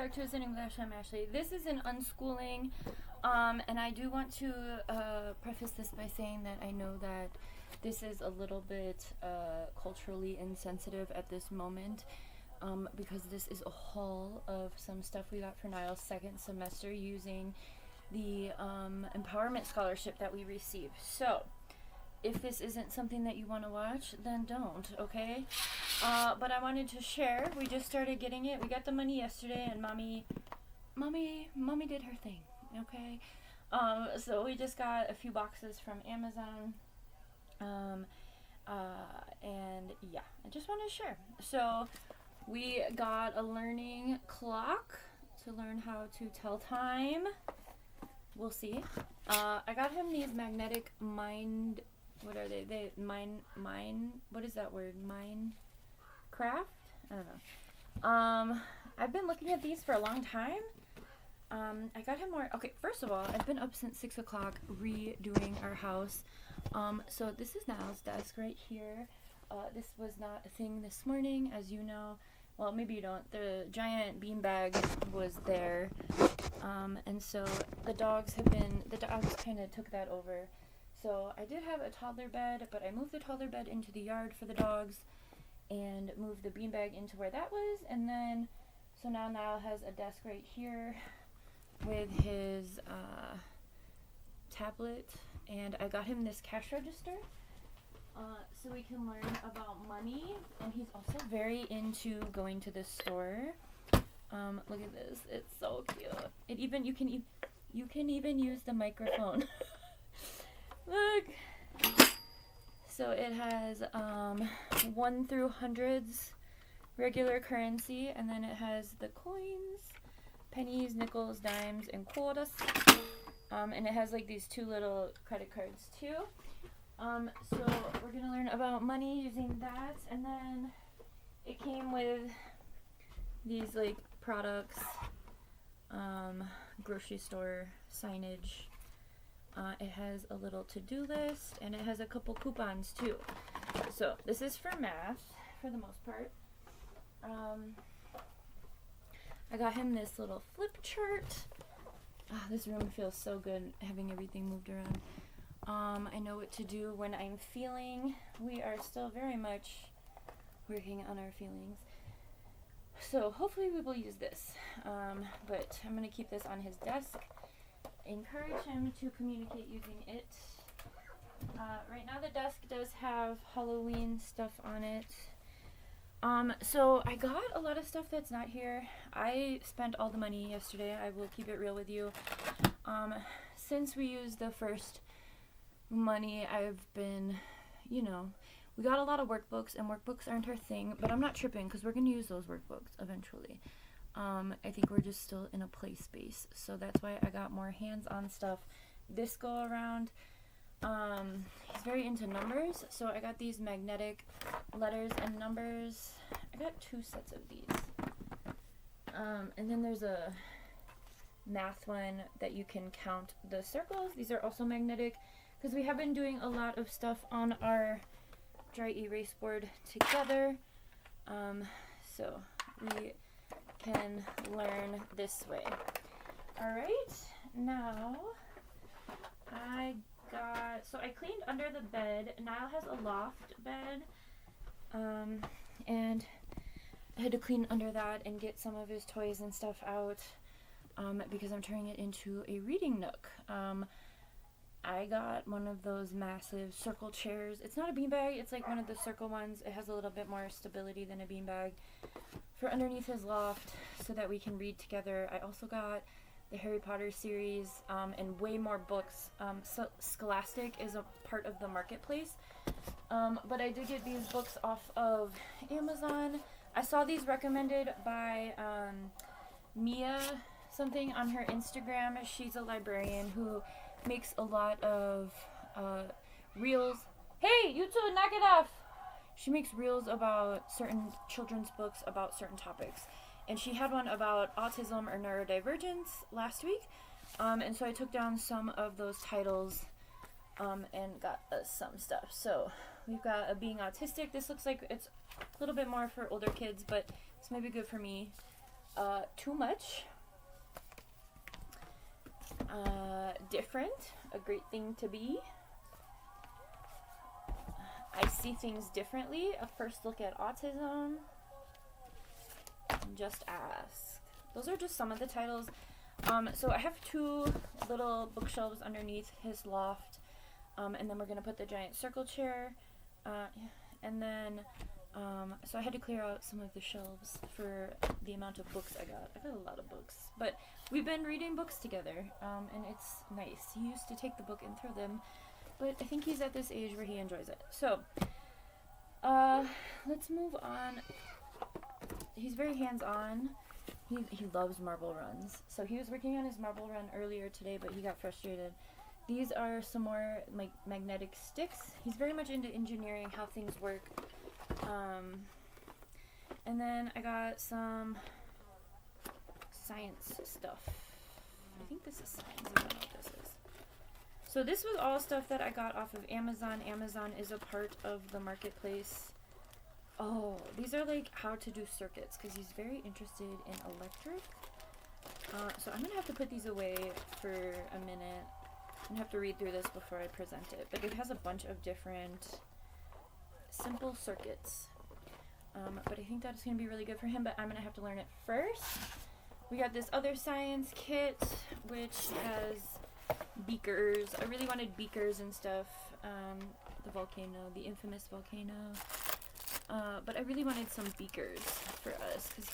Back to Zen English. I'm Ashley. This is an unschooling, and I do want to preface this by saying that I know that this is a little bit culturally insensitive at this moment, because this is a haul of some stuff we got for Niall's second semester using the empowerment scholarship that we received. So, if this isn't something that you want to watch, then don't, okay? But I wanted to share. We just started getting it. We got the money yesterday, and mommy did her thing, okay? So we just got a few boxes from Amazon, and yeah, I just wanted to share. So we got a learning clock to learn how to tell time. We'll see. I got him these magnetic mind. What are they? What is that word? Minecraft? I don't know. I've been looking at these for a long time. I got him more. Okay, first of all, I've been up since 6 o'clock redoing our house. So this is Niall's desk right here. This was not a thing this morning, as you know. Well, maybe you don't. The giant beanbag was there. And so the dogs kind of took that over. So I did have a toddler bed, but I moved the toddler bed into the yard for the dogs and moved the beanbag into where that was. And then, so now Niall has a desk right here with his tablet. And I got him this cash register so we can learn about money. And he's also very into going to the store. Look at this. It's so cute. You can even use the microphone. Look. So it has 1 through hundreds regular currency, and then it has the coins, pennies, nickels, dimes, and quarters. And it has like these 2 little credit cards too. So we're gonna learn about money using that, and then it came with these like products, grocery store signage. It has a little to-do list, and it has a couple coupons too. So this is for math for the most part. I got him this little flip chart. This room feels so good having everything moved around. I know what to do when I'm feeling. We are still very much working on our feelings. So hopefully we will use this. But I'm going to keep this on his desk. Encourage him to communicate using it. Right now the desk does have Halloween stuff on it. So I got a lot of stuff that's not here. I spent all the money yesterday. I will keep it real with you. Since we used the first money, I've been, we got a lot of workbooks, and workbooks aren't our thing, but I'm not tripping because we're going to use those workbooks eventually. I think we're just still in a play space, so that's why I got more hands-on stuff this go around. He's very into numbers, so I got these magnetic letters and numbers. I got 2 sets of these. And then there's a math one that you can count the circles. These are also magnetic because we have been doing a lot of stuff on our dry erase board together. So we can learn this way. Alright, now I cleaned under the bed. Niall has a loft bed, and I had to clean under that and get some of his toys and stuff out, because I'm turning it into a reading nook. I got one of those massive circle chairs. It's not a beanbag, it's like one of the circle ones. It has a little bit more stability than a beanbag for underneath his loft so that we can read together. I also got the Harry Potter series, and way more books. So Scholastic is a part of the marketplace. But I did get these books off of Amazon. I saw these recommended by Mia something on her Instagram. She's a librarian who makes a lot of reels. Hey, you two, knock it off! She makes reels about certain children's books about certain topics. And she had one about autism or neurodivergence last week. And so I took down some of those titles and got some stuff. So we've got a Being Autistic. This looks like it's a little bit more for older kids, but this might be good for me. Too much. Different. A great thing to be. I see things differently. A first look at autism. Just ask. Those are just some of the titles. So I have 2 little bookshelves underneath his loft. And then we're going to put the giant circle chair. And then, so I had to clear out some of the shelves for the amount of books I got. I got a lot of books. But we've been reading books together. And it's nice. He used to take the book and throw them. But I think he's at this age where he enjoys it. So, let's move on. He's very hands-on. He loves marble runs. So he was working on his marble run earlier today, but he got frustrated. These are some more like magnetic sticks. He's very much into engineering, how things work. And then I got some science stuff. I think this is science. I don't know what this is. So this was all stuff that I got off of Amazon. Amazon is a part of the marketplace. Oh, these are like how to do circuits because he's very interested in electric. So I'm going to have to put these away for a minute. I'm going to have to read through this before I present it. But it has a bunch of different simple circuits. But I think that's going to be really good for him, but I'm going to have to learn it first. We got this other science kit, which has beakers. I really wanted beakers and stuff. The volcano, the infamous volcano. But I really wanted some beakers for us because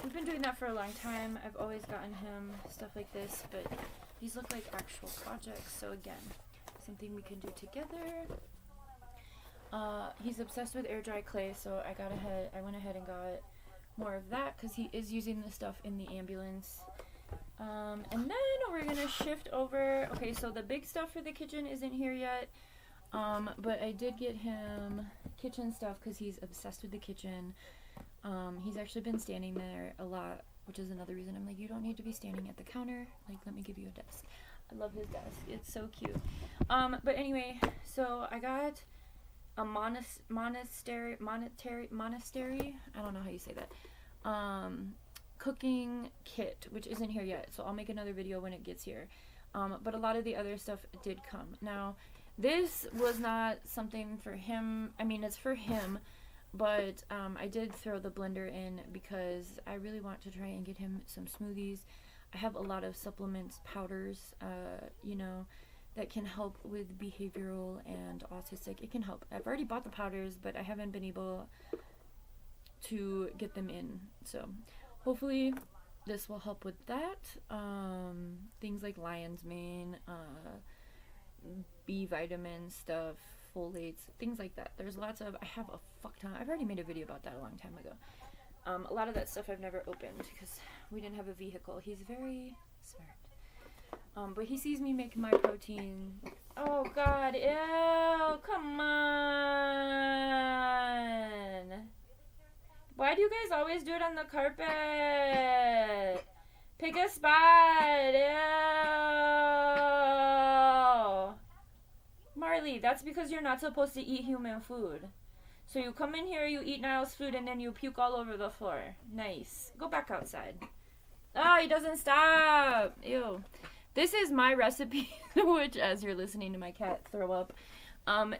we've been doing that for a long time. I've always gotten him stuff like this, but these look like actual projects. So again, something we can do together. He's obsessed with air dry clay, so I went ahead and got more of that because he is using this stuff in the ambulance. And then we're gonna shift over. Okay, so the big stuff for the kitchen isn't here yet. But I did get him kitchen stuff because he's obsessed with the kitchen. He's actually been standing there a lot, which is another reason I'm like, you don't need to be standing at the counter. Like, let me give you a desk. I love his desk. It's so cute. But anyway, so I got a monastery. I don't know how you say that. Cooking kit, which isn't here yet. So I'll make another video when it gets here. But a lot of the other stuff did come. Now, this was not something for him. I mean, it's for him, but I did throw the blender in because I really want to try and get him some smoothies. I have a lot of supplements, powders, that can help with behavioral and autistic. It can help. I've already bought the powders, but I haven't been able to get them in. So hopefully this will help with that. Things like lion's mane, B vitamin stuff, folates, things like that. There's lots of, I have a fuck ton. I've already made a video about that a long time ago. A lot of that stuff I've never opened because we didn't have a vehicle. He's very smart. But he sees me make my protein. Oh god, ew, come on. Why do you guys always do it on the carpet? Pick a spot, ew. Marley, that's because you're not supposed to eat human food. So you come in here, you eat Niall's food, and then you puke all over the floor. Nice. Go back outside. Oh, he doesn't stop. Ew. This is my recipe, which, as you're listening to my cat throw up,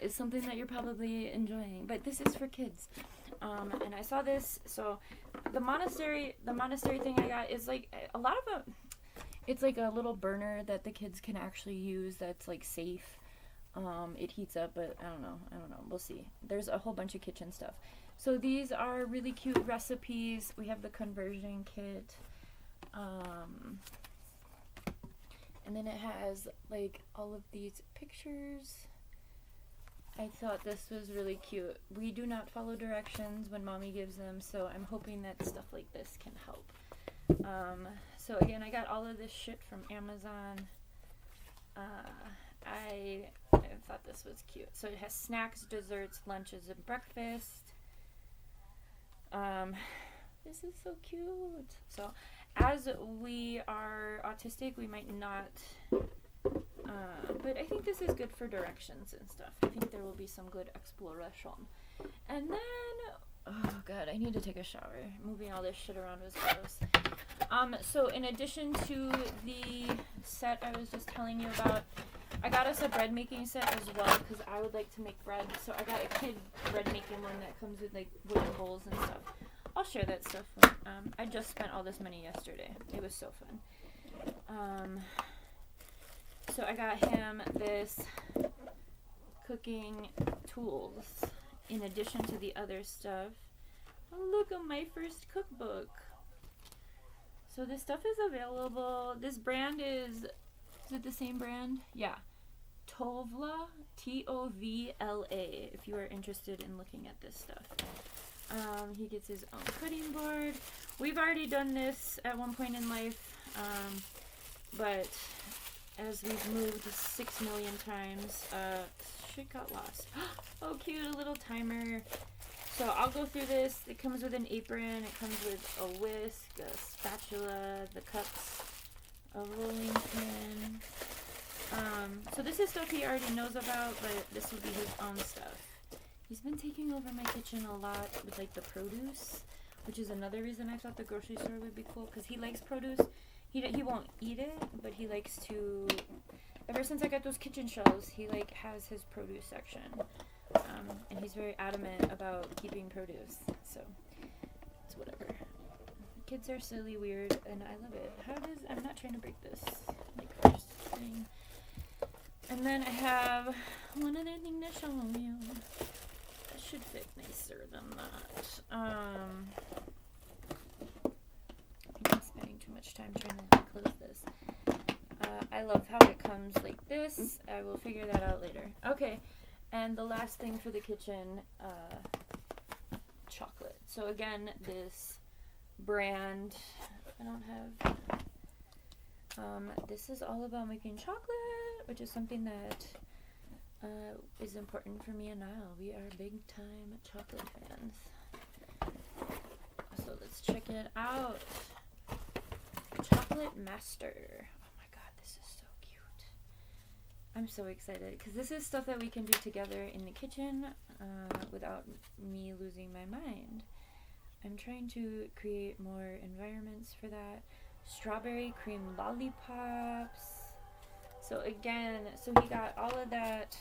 is something that you're probably enjoying. But this is for kids. And I saw this. So the monastery thing I got is like a lot of them. It's like a little burner that the kids can actually use that's like safe. It heats up, but I don't know. We'll see. There's a whole bunch of kitchen stuff. So these are really cute recipes. We have the conversion kit. And then it has like all of these pictures. I thought this was really cute. We do not follow directions when mommy gives them, so I'm hoping that stuff like this can help. So again, I got all of this shit from Amazon. I thought this was cute. So it has snacks, desserts, lunches, and breakfast. This is so cute. So as we are autistic, we might not, but I think this is good for directions and stuff. I think there will be some good exploration. And then Oh god, I need to take a shower. Moving all this shit around was gross. So in addition to the set I was just telling you about, I got us a bread making set as well because I would like to make bread. So I got a kid bread making one that comes with like wooden bowls and stuff. I'll share that stuff when, I just spent all this money yesterday. It was so fun. So I got him this cooking tools in addition to the other stuff. Oh, look at my first cookbook. So this stuff is available. This brand is it the same brand? Yeah. Tovla, Tovla, if you are interested in looking at this stuff. He gets his own cutting board. We've already done this at one point in life, but as we've moved 6 million times, shit got lost. Oh, cute, a little timer. So I'll go through this. It comes with an apron. It comes with a whisk, a spatula, the cups, a rolling pin. So this is stuff he already knows about, but this will be his own stuff. He's been taking over my kitchen a lot with like the produce, which is another reason I thought the grocery store would be cool, because he likes produce. He won't eat it, but he likes to. Ever since I got those kitchen shelves, he like has his produce section, and he's very adamant about keeping produce. So it's whatever. Kids are silly, weird, and I love it. I'm not trying to break this. Like first thing, and then I have one other thing to show you. That should fit nicer than that. I'm spending too much time trying to close this. I love how it comes like this. I will figure that out later. Okay, and the last thing for the kitchen, chocolate. So again, this brand, I don't have, this is all about making chocolate, which is something that is important for me and Niall. We are big time chocolate fans. So let's check it out. Chocolate Master. Oh my god, this is so cute. I'm so excited because this is stuff that we can do together in the kitchen without me losing my mind. I'm trying to create more environments for that. Strawberry cream lollipops. So again, so he got all of that,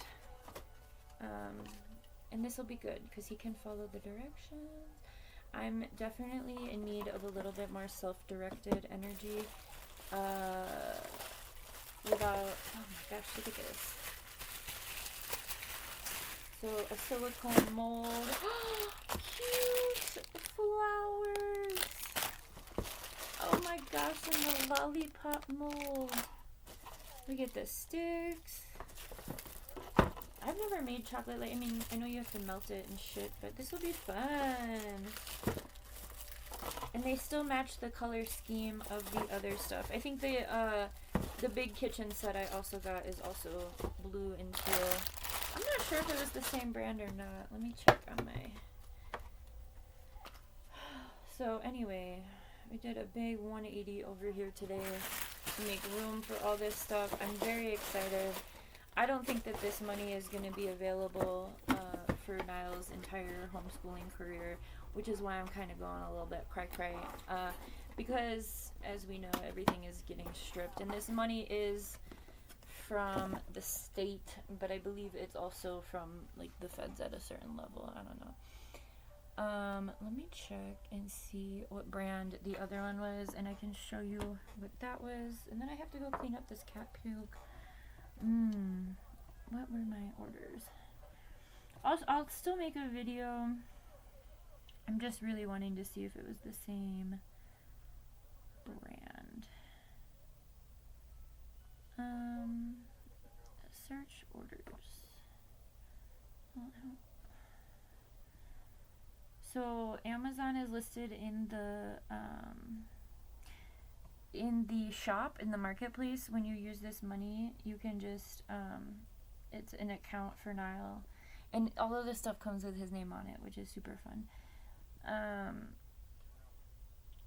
and this will be good because he can follow the directions. I'm definitely in need of a little bit more self-directed energy, without, oh my gosh, look at this. So a silicone mold. Cute flowers. Oh my gosh, and the lollipop mold. Look at the sticks. I've never made chocolate. Like, I mean, I know you have to melt it and shit, but this will be fun. And they still match the color scheme of the other stuff. I think the big kitchen set I also got is also blue and teal. I'm not sure if it was the same brand or not. Let me check on my... So anyway, we did a big 180 over here today to make room for all this stuff. I'm very excited. I don't think that this money is going to be available for Niall's entire homeschooling career, which is why I'm kind of going a little bit cry-cry. Because, as we know, everything is getting stripped. And this money is from the state, but I believe it's also from, like, the feds at a certain level. I don't know. Let me check and see what brand the other one was, and I can show you what that was. And then I have to go clean up this cat puke. What were my orders? I'll still make a video. I'm just really wanting to see if it was the same brand. Search orders. So Amazon is listed in the shop, in the marketplace. When you use this money, you can just, it's an account for Niall. And all of this stuff comes with his name on it, which is super fun.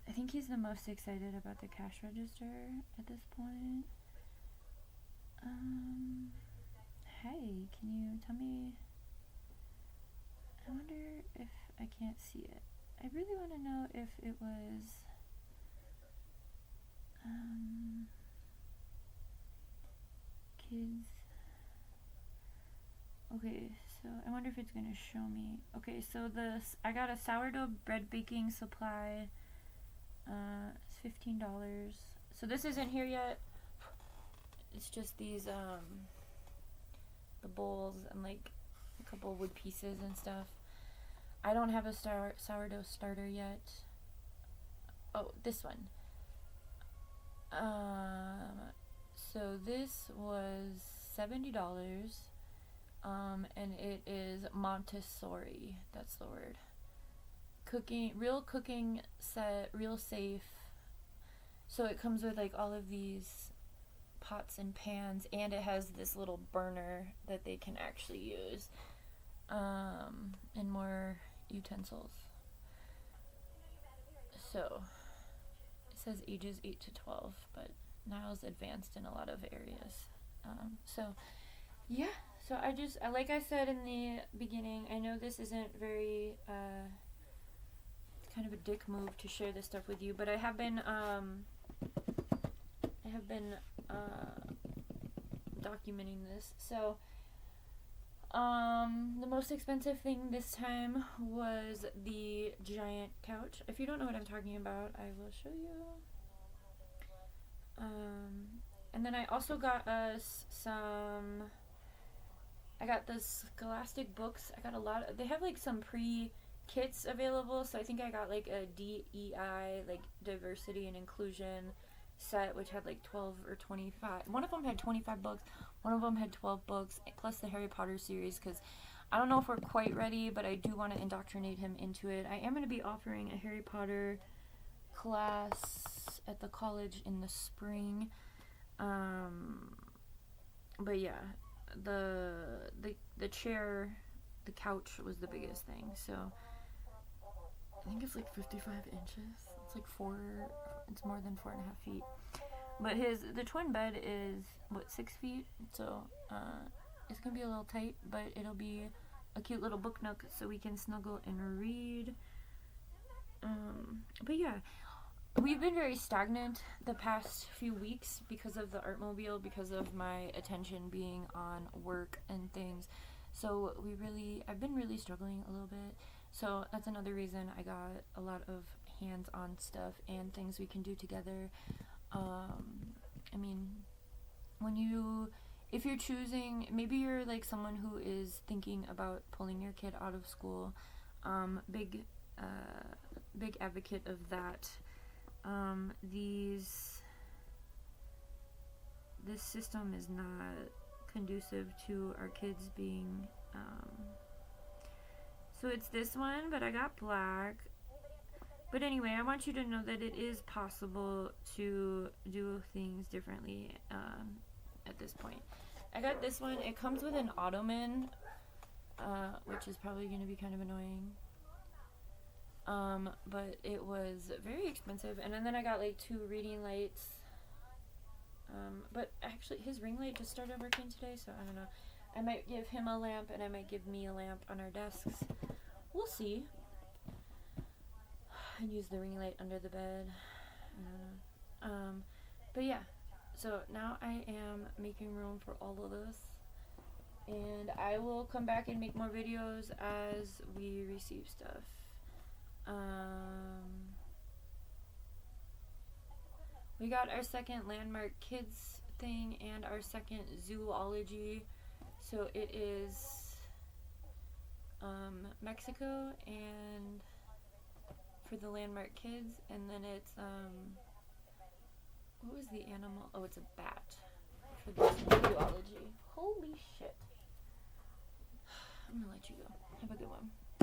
I think he's the most excited about the cash register at this point. Hey, can you tell me? I wonder if I can't see it. I really want to know if it was kids. Okay, so I wonder if it's gonna show me. Okay, so I got a sourdough bread baking supply. It's $15. So this isn't here yet. It's just these the bowls and like a couple wood pieces and stuff. I don't have a sourdough starter yet. Oh, this one. So this was $70. And it is Montessori. That's the word. Real cooking set, real safe. So it comes with like all of these pots and pans, and it has this little burner that they can actually use, and more utensils. So it says ages 8 to 12, but Niall's advanced in a lot of areas. So yeah. So like I said in the beginning, I know this isn't very, it's kind of a dick move to share this stuff with you, but I have been documenting this. So, the most expensive thing this time was the giant couch. If you don't know what I'm talking about, I will show you. And then I also got us I got the Scholastic books. I got a lot of, they have like some pre-kits available, so I think I got like a DEI, like diversity and inclusion set, which had like 12 or 25. One of them had 25 books, one of them had 12 books, plus the Harry Potter series, because I don't know if we're quite ready, but I do want to indoctrinate him into it. I am going to be offering a Harry Potter class at the college in the spring. But yeah. The chair, the couch was the biggest thing. So I think it's like 55 inches. It's like it's more than 4.5 feet. But the twin bed is 6 feet. So it's gonna be a little tight, but it'll be a cute little book nook so we can snuggle and read. But yeah. We've been very stagnant the past few weeks because of the Artmobile, because of my attention being on work and things. So I've been really struggling a little bit. So that's another reason I got a lot of hands-on stuff and things we can do together. I mean, if you're choosing, maybe you're like someone who is thinking about pulling your kid out of school, big advocate of that. This system is not conducive to our kids being, so it's this one, but I got black. But anyway, I want you to know that it is possible to do things differently, at this point. I got this one. It comes with an ottoman, which is probably going to be kind of annoying. But it was very expensive, and then I got like 2 reading lights, but actually his ring light just started working today, so I don't know. I might give him a lamp, and I might give me a lamp on our desks. We'll see. And use the ring light under the bed. But yeah, so now I am making room for all of this, and I will come back and make more videos as we receive stuff. We got our second Landmark Kids thing and our second zoology. So it is Mexico and for the Landmark Kids, and then it's what was the animal? Oh, it's a bat for the zoology. Holy shit. I'm gonna let you go. Have a good one.